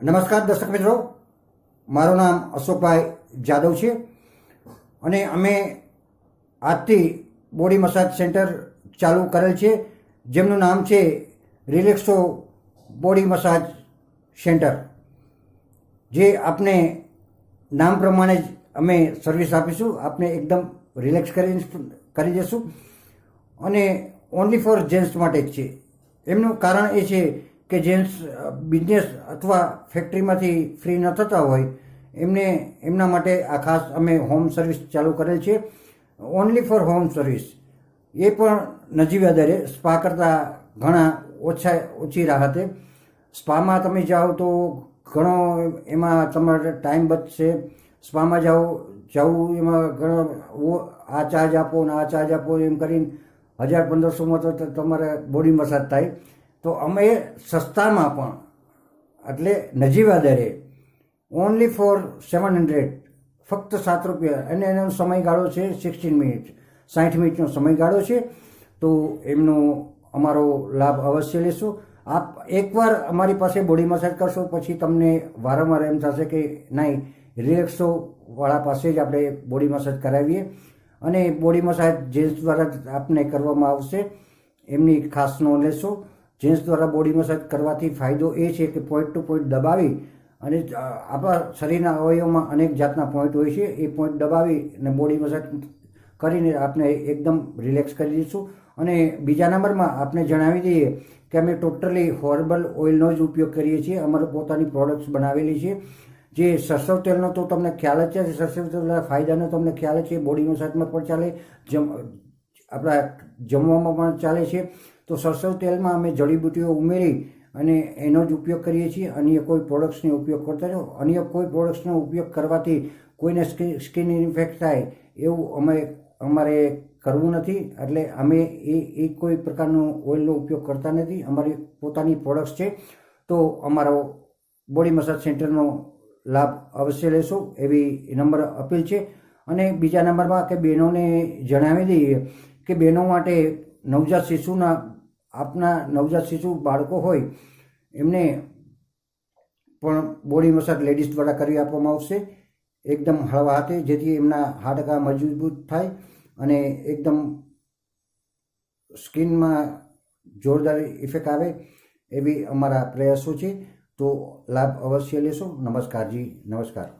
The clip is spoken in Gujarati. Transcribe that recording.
નમસ્કાર દર્શક મિત્રો, મારું નામ અશોકભાઈ જાદવ છે અને અમે આજથી બોડી મસાજ સેન્ટર ચાલુ કરેલ છે, જેમનું નામ છે રિલેક્સો બોડી મસાજ સેન્ટર, જે આપને નામ પ્રમાણે જ અમે સર્વિસ આપીશું. આપને એકદમ રિલેક્સ કરી દઈશું અને ઓનલી ફોર જેન્ટ્સ માટે જ છે. એમનું કારણ એ છે કે જેન્ટ્સ બિઝનેસ અથવા ફેક્ટરીમાંથી ફ્રી ન થતા હોય એમના માટે આ ખાસ અમે હોમ સર્વિસ ચાલુ કરેલ છે. ઓનલી ફોર હોમ સર્વિસ, એ પણ નજીવા દરે, સ્પા કરતાં ઘણા ઓછી રાહતે. સ્પામાં તમે જાઓ તો ઘણો એમાં તમારે ટાઈમ બચશે. સ્પામાં જવું એમાં ઘણો આ ચાર્જ આપો ને આ ચાર્જ આપો એમ કરીને 1000-1500માં તો તમારે બોડી મસાજ થાય. તો અમે સસ્તામાં પણ, એટલે નજીવા દરે, ઓનલી ફોર 700, ફક્ત 7 રૂપિયા, અને એનો સમયગાળો છે 16 મિનિટ, 60 મિનિટનો સમયગાળો છે. તો એમનો અમારો લાભ અવશ્ય લેશો. આપ એકવાર અમારી પાસે બોડી મસાજ કરશો પછી તમને વારંવાર એમ થશે કે નહીં, રિલેક્સો વાળા પાસે જ આપણે બોડી મસાજ કરાવીએ. અને બોડી મસાજ જેન્ટ્સ દ્વારા આપને કરવામાં આવશે, એમની ખાસ નોંધ લેશો. જેન્ટ્સ દ્વારા બોડી મસાજ કરવાથી ફાયદો એ છે કે પોઈન્ટ ટુ પોઈન્ટ દબાવી, અને આપણા શરીરના અવયવમાં અનેક જાતના પોઈન્ટ હોય છે, એ પોઈન્ટ દબાવી અને બોડી મસાજ કરીને આપણે એકદમ રિલેક્સ કરી દઈશું. અને બીજા નંબરમાં આપણે જણાવી દઈએ કે અમે ટોટલી હર્બલ ઓઇલનો જ ઉપયોગ કરીએ છીએ. અમારી પોતાની પ્રોડક્ટ્સ બનાવેલી છે. જે સરસવ તેલનો તો તમને ખ્યાલ જ છે, સરસવ તેલના ફાયદાનો તમને ખ્યાલ જ છે. બોડી મસાજમાં પણ ચાલે, આપણા જમવામાં પણ ચાલે છે. તો સરસવ તેલમાં અમે જડીબુટ્ટીઓ ઉમેરી અને એનો જ ઉપયોગ કરીએ છીએ. અન્ય કોઈ પ્રોડક્ટ્સનો ઉપયોગ કરતા જો અન્ય કોઈ પ્રોડક્ટ્સનો ઉપયોગ કરવાથી કોઈને સ્કિન ઇન્ફેક્ટ થાય એવું અમારે કરવું નથી. એટલે અમે એ કોઈ પ્રકારનું ઓઇલનો ઉપયોગ કરતા નથી. અમારી પોતાની પ્રોડક્ટ્સ છે. તો અમારો બોડી મસાજ સેન્ટરનો લાભ અવશ્ય લેશો એવી નમ્ર અપીલ છે. અને બીજા નંબરમાં કે બહેનોને જણાવી દઈએ કે બહેનો માટે નવજાત શિશુના, આપના નવજાત શિશુ બાળકો હોય એમને પણ બોડી મસાજ લેડીઝ દ્વારા કરી આપવામાં આવશે, એકદમ હળવા હાથે, જેથી એમના હાડકાં મજબૂત થાય અને એકદમ સ્કિનમાં જોરદાર ઇફેક્ટ આવે એવી અમારા પ્રયાસો છે. તો લાભ અવશ્ય લેશો. નમસ્કારજી, નમસ્કાર.